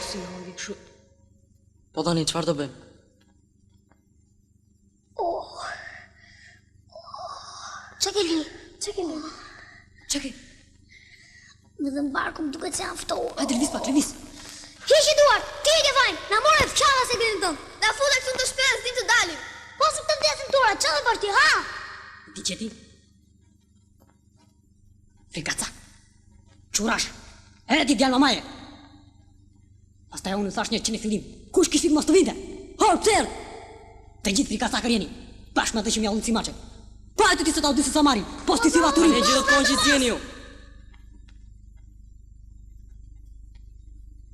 Si në unë bikë shumë.
Po tani, qëfar do bëjmë?
Që ke li? Që ke li?
Që ke?
Më dhe mbarku më duke që janë ftohur.
Hajde, lëvis pak, lëvis.
Hiqi duar, ti e ke fajnë. Na more fqava se gërin tëmë. Na futa këtu të shpesë, dim të dalim. Po su të vdesin tura, që dhe për ti, ha?
Ti që ti? Frikaca. Qurash. Ere ti djallë mamaje. Pastaj unë thash një që në fillim. Kush kishit mos të vinte? Hor, pësel! Të gjithë frikaca kër jeni. Bashkë me të që mja ullë si mache. Pa e të ti së të audisë sa marim, po s'ti si vaturin.
Ne gjithë të konë që zjeni ju.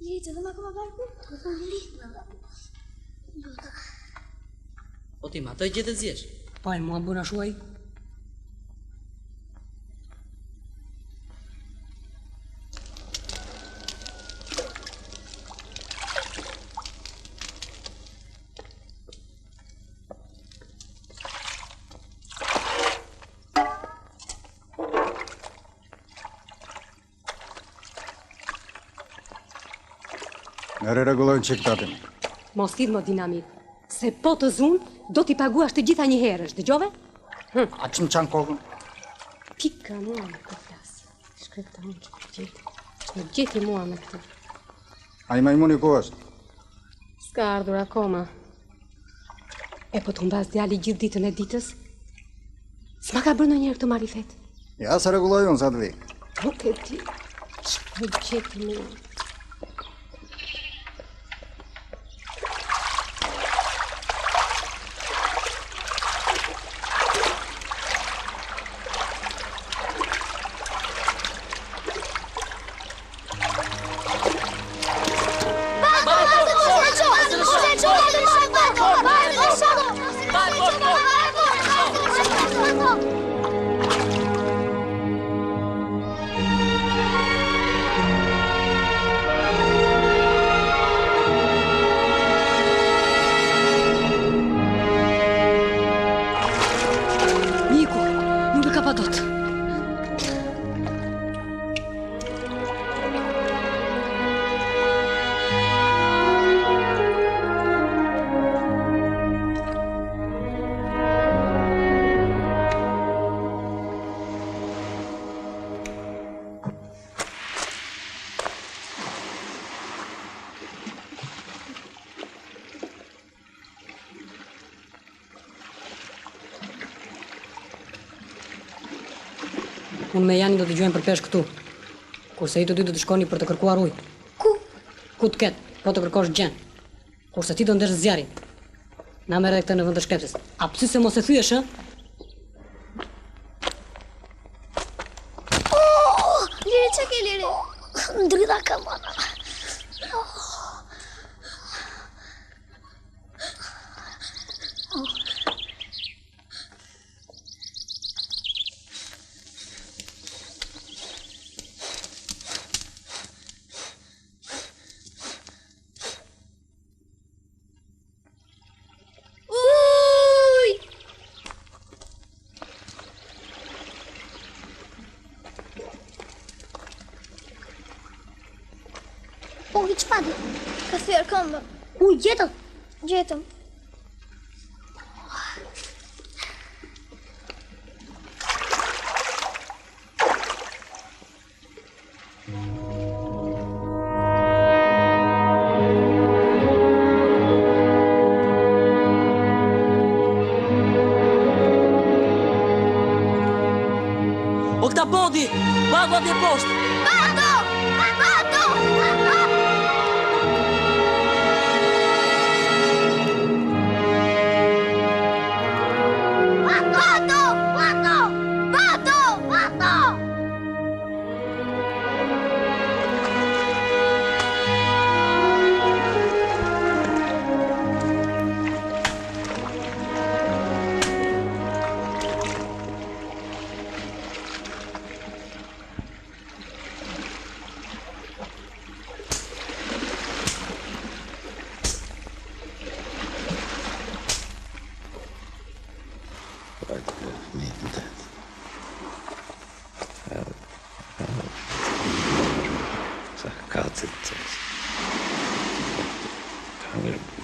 Litë, dhe ma këma barku? Të thonë litë në
O ti ma të gjithë të zjesh?
Pa e mua bëna shuaj.
Nëre regulojnë që këtatin.
Mos thidh më dinamit, se po të zunë, do t'i paguash të gjitha një herësh, dëgjove?
A që më qanë kokën?
Pika mua me këtë flasë. Shkrepta unë që të gjithë. Që më gjithi mua me këtë.
A i majmuni ku është?
S'ka ardhur akoma. E po të mbas djali gjithë ditën e ditës? S'ma ka bërë në njerë këtë marifet?
Ja, se reguloj unë sa të vi.
Nuk e ti. Që më gjithi mua.
Unë me Jani do të gjojmë për pesh këtu, kurse i të dy do të shkoni për të kërkuar ujë.
Ku?
Ku të ketë, po të kërkosh gjen. Kurse ti do ndesh zjarin. Na merr edhe këtë në vend të shkepsis. A pse se mos e thyesh, ë?
Liri, që ke Liri?
Ndrydha kamana.
Që padi? Ka thyrë këmbë.
Gjetëm?
Gjetëm.
O këta bodi! Bago atje poshtë!
Bato! Bato!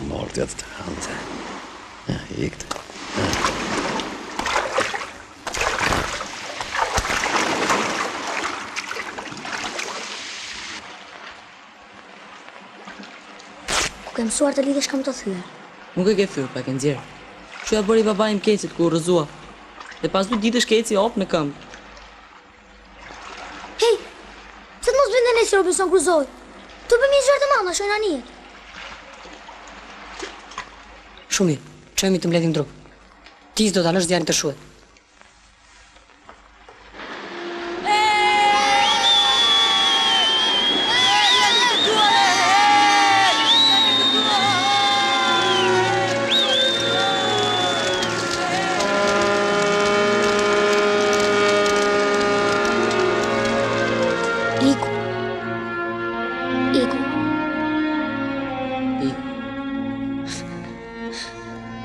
Mordet të hante. Ja, ikte.
Ku ke mësuar të lidhesh kam të thyer?
Nuk e ke thyer, pa ke nxjerr. Që ja bëri baba im Kecit ku u rrëzua. Dhe pas 2 ditësh Keci hop në këmbë.
Hej, pse të mos bëjnë si Robinson Crusoe? Tu bëjmë një zjarë të madhe, shojnë anije.
Shumë mirë, çojmë të mbledhim drum. Ti do ta lësh zjarin të shuhet.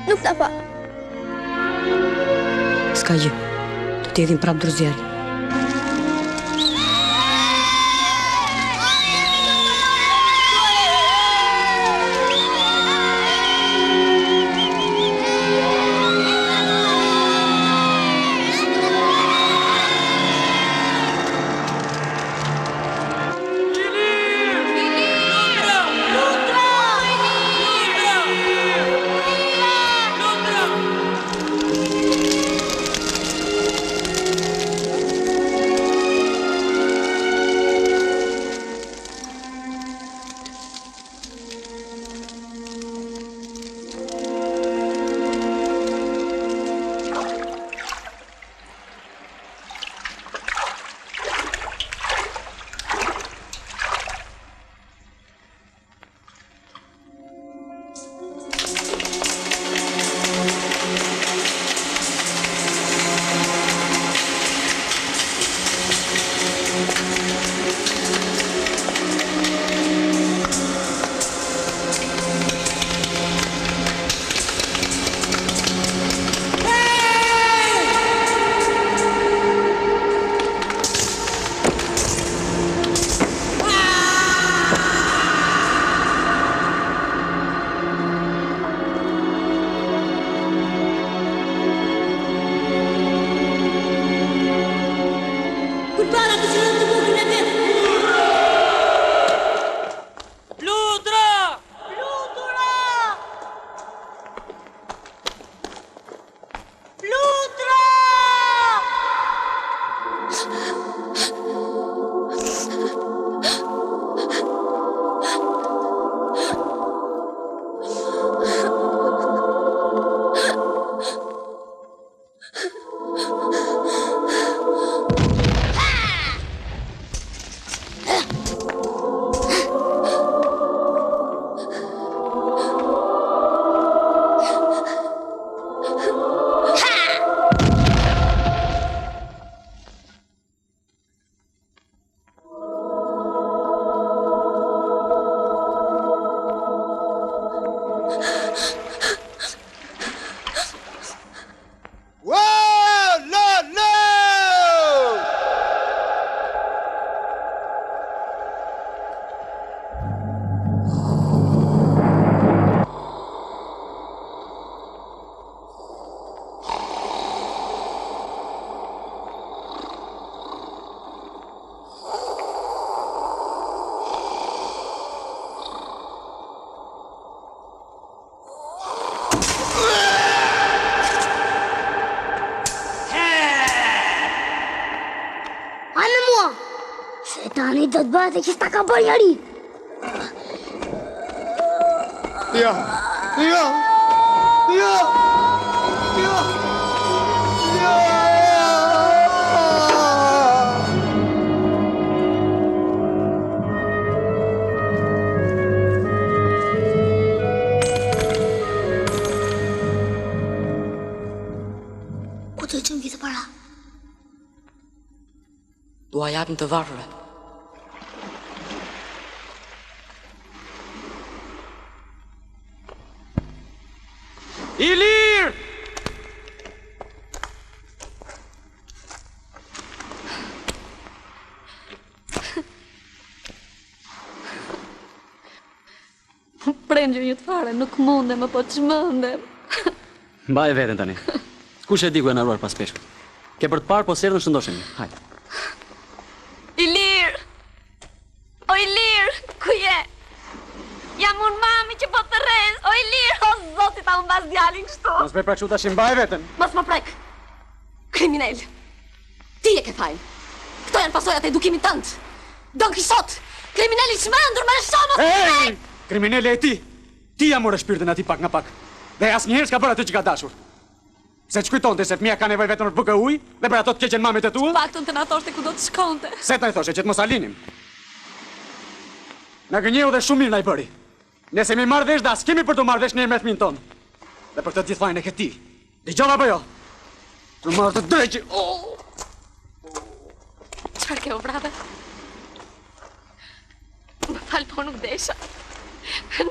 Nuk ta pa.
S'ka gjë. Do t'i edhim prap druzjeri.
Tani do të bëhet e që s'ta ka bërë njëri.
Jo.
Ku të qëmë këtë para?
Dua japin të varfëve.
Ilir!
Premgjë një të fare, nuk mundem, po çmendem.
Mbaj veten tani. Kush e di ku e naruar pas peshkut? Ke për të parë po serdhën shëndoshemi. Hajde.
Ilir! O Ilir, ku je? Jam unë mami që po të rrez. O Ilir, o zoti ta unë bas djalin kështu.
Mos me prakshu tash mbaj veten.
Mos më prek. Kriminal. Ti e ke fajin. Këto janë pasojat e edukimit tënd. Don Kishot, kriminali çmendur me shumë.
Hey! Kriminali e ti. Ti ja morë shpirtin ati pak nga pak. Dhe asnjëherë s'ka bërë atë që ka dashur. Se që kujtonte se fëmia ka nevojë vetëm për bukë ujë dhe për ato të keqen mamit e tua?
Paktën të na thoshte ku do të shkonte.
Se ta i thoshe që të mos alinim. Na gënjeu dhe shumë mirë na i bëri. Nëse mi marrë vesh, da s'kemi për të marrë vesh njërë me fëmin tonë. Dhe për të gjithë fajnë e këti. Dëgjova apo jo? Të marrë të dreqi.
Çfarë ke o brate? Më falë, po nuk desha.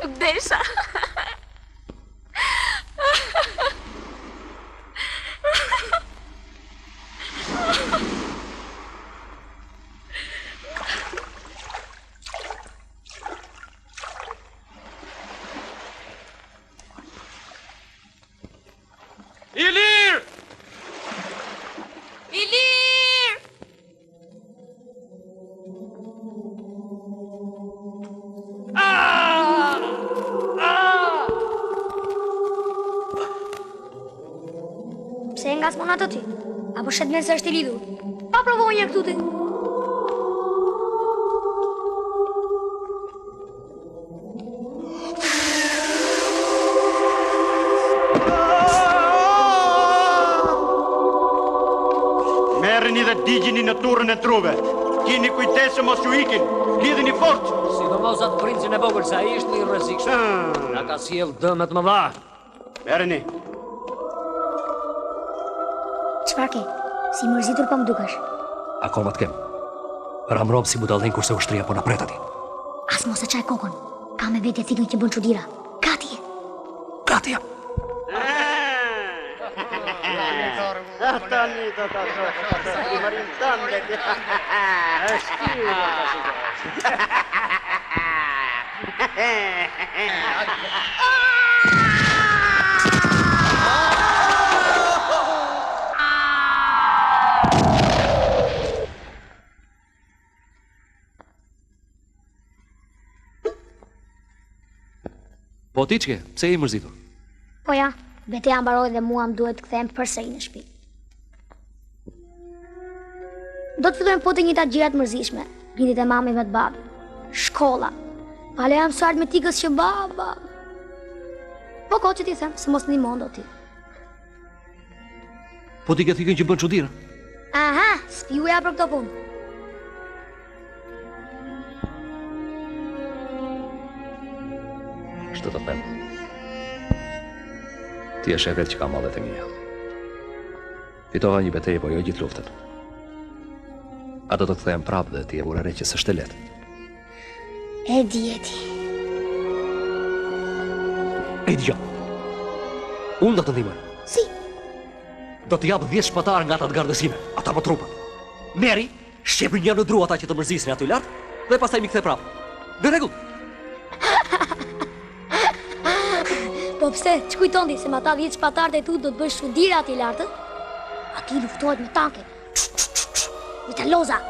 Nuk desha.
Ilir!
Ilir!
Pse nga s'mon ato ti? Apo shet me se është i lidhur? Pa provoj një këtu ti.
Merreni dhe digjini në turrën e truve. Kini kujdes se mos ju ikin. Lidheni fort.
Sidomos atë princin e vogël, se ai është i rrezikshëm. Na ka sjell dëme të mëdha.
Merreni.
Çfarë ke? Si mërzitur po më dukesh.
Akoma të kem. Ramrob si budallin kurse ushtria po na pret aty.
As mos e çaj kokën. Ka me vete thikën që bën çudira. Gati.
Gati.
Tani do ta shoh. I marim tande.
Po ti çke? Pse je i mërzitur?
Po ja, betejë mbaroi dhe mua më duhet të kthehem përsëri në shtëpi. Do të fillojmë po të njëjtat gjëra të mërzitshme. Lindjet e mamës me të babën. Shkolla. Pale jam së aritmetikës që baba. Po ko që ti them, se mos ndihmon do ti.
Po ti ke thikën që bën çuditëra?
Aha, spiuja për këto punë.
Shtë të them. Ti e sheh vetë që ka mallet e mia. Fitova një betejë, po jo gjithë luftën. A do të kthehem prapë dhe ti e vura re që s'është e lehtë.
E di.
E dja. Unë do të ndihmoj.
Si?
Do të jap 10 shpatar nga ata të gardësime, ata më trupët. Meri, shqepi një në dru ata që të mërzisin aty lart dhe pastaj mi kthe prapë. Në rregull.
Po pse, ç'kujton ti se me ata 10 shpatarët e tu do të bësh çuditëra aty lart? Aty luftohet me tanke. Vitaloza!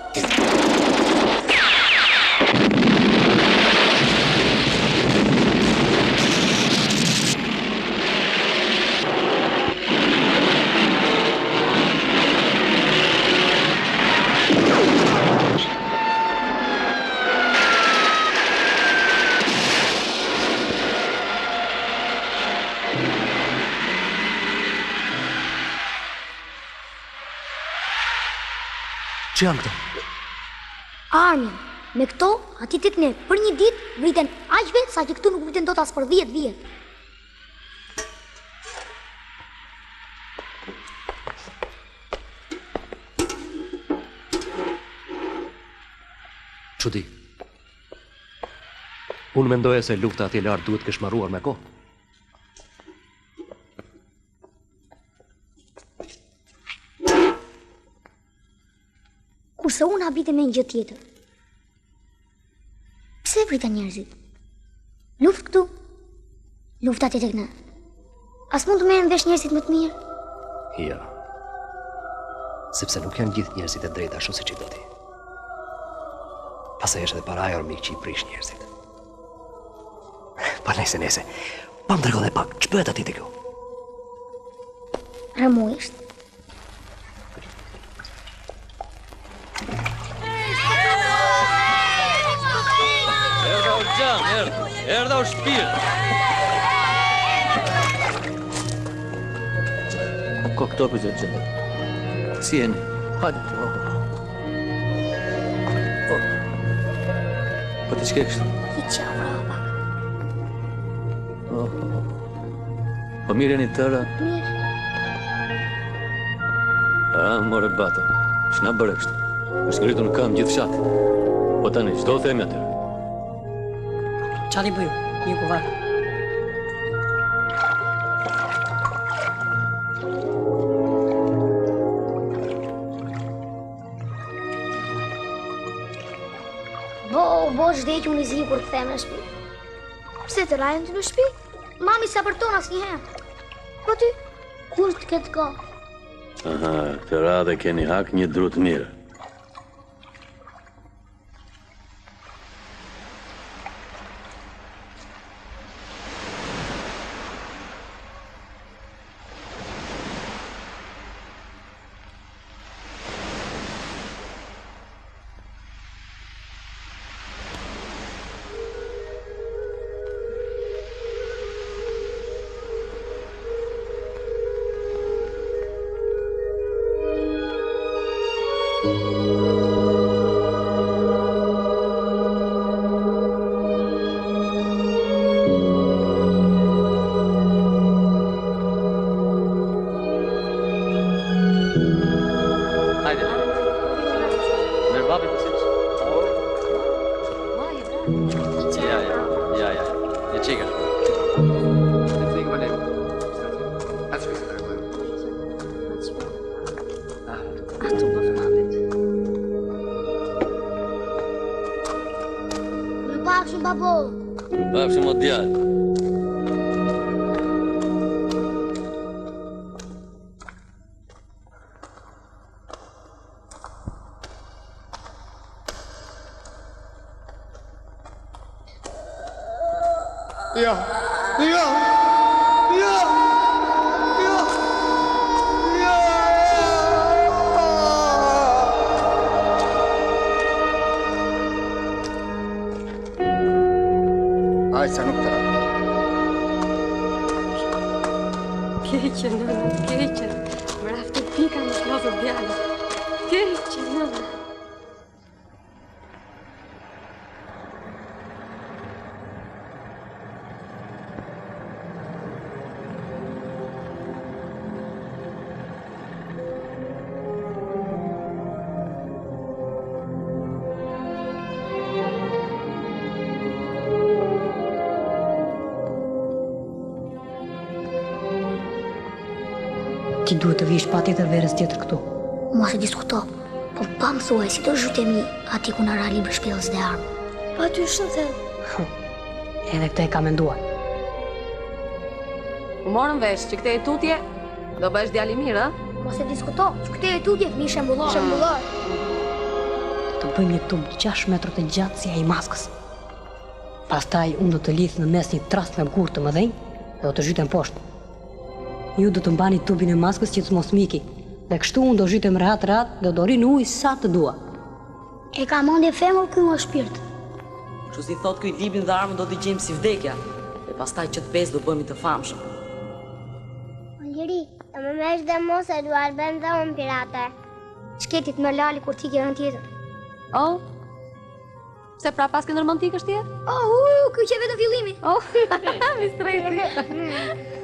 Që janë këto?
Armin, me këto, ati të ne, për një ditë vriten aqve, sa që këtu nuk vriten dot as për 10 vjet.
Çudi. Unë mendoja se lufta atje lart duhet të kesh marruar me kohë.
Kurse unë habite me një gjë tjetër. Pse vriten njerëzit? Luft këtu, lufta tjetër këna. As mund të merren vesh njerëzit më të mirë?
Ja. Sepse nuk janë gjithë njerëzit e drejta ashtu siç i do ti. Pastaj është edhe paraja ormik që i prish njerëzit. Pa nese. Pa më tregon dhe pak, ç'bëhet aty te kjo?
Rëmujisht.
Erdha u shpirt.
Ko këto për gjë. Si jeni? Hajde. Po ti ç'ke kështu?
I qavra,
Po mirë jeni tërë?
Mirë.
More bato. Ç'na bëre kështu? Është ngritur në këmbë gjithë fshati. Po tani ç'do themi atë?
Çali bëju, një kuvar.
Bo zhdej unë i zi kur të them në shtëpi. Pse të rajën të në shtëpi? Mami sa për tonë asnjëherë. Po ty?
Kusht këtë ka?
Aha, këtë radhe keni hak një drut mirë.
Pafshim, babo.
Pafshim o djallë.
Ajsa nuk të ra.
Keqe, nëna, keqe. Më raftë pika në shkazët djallë. Keqe, nëna.
Ti duhet të vish pa tjetër verës tjetër këtu.
Mos e diskuto, po pa më thuaj si do zhytemi ati ku në ra libër shpjellës dhe armë.
Pa ty shumë thellë.
Edhe këtë e ka menduar.
U morën vesh që këte e tutje, do bësh djali mirë, a?
Mos e diskuto, që këte e tutje fëmi shembullar. Shembullar.
Të bëjmë një tumë 6 metrë të gjatë si ai maskës. Pastaj unë do të lidh në mes një trast me mkur të mëdhenj dhe do të zhytem poshtë. Ju do të mbani tubin e maskës që të mos miki, dhe kështu unë do zhytem rehat dhe do ri në ujë sa të dua.
E ka mendje femër ky nga shpirt.
Kështu si thot ky librin dhe armën do t'i gjejmë si vdekja, dhe pastaj që të pesë do bëhemi të famshëm.
Njëri, të më mesh dhe mos e duar bën dhe unë pirate.
Shketit me lali kur ti kjerën tjetër.
Oh? Se pra pas këndër romantikë është tjerë?
Ky që vetëm fillimi.
Mi strejti.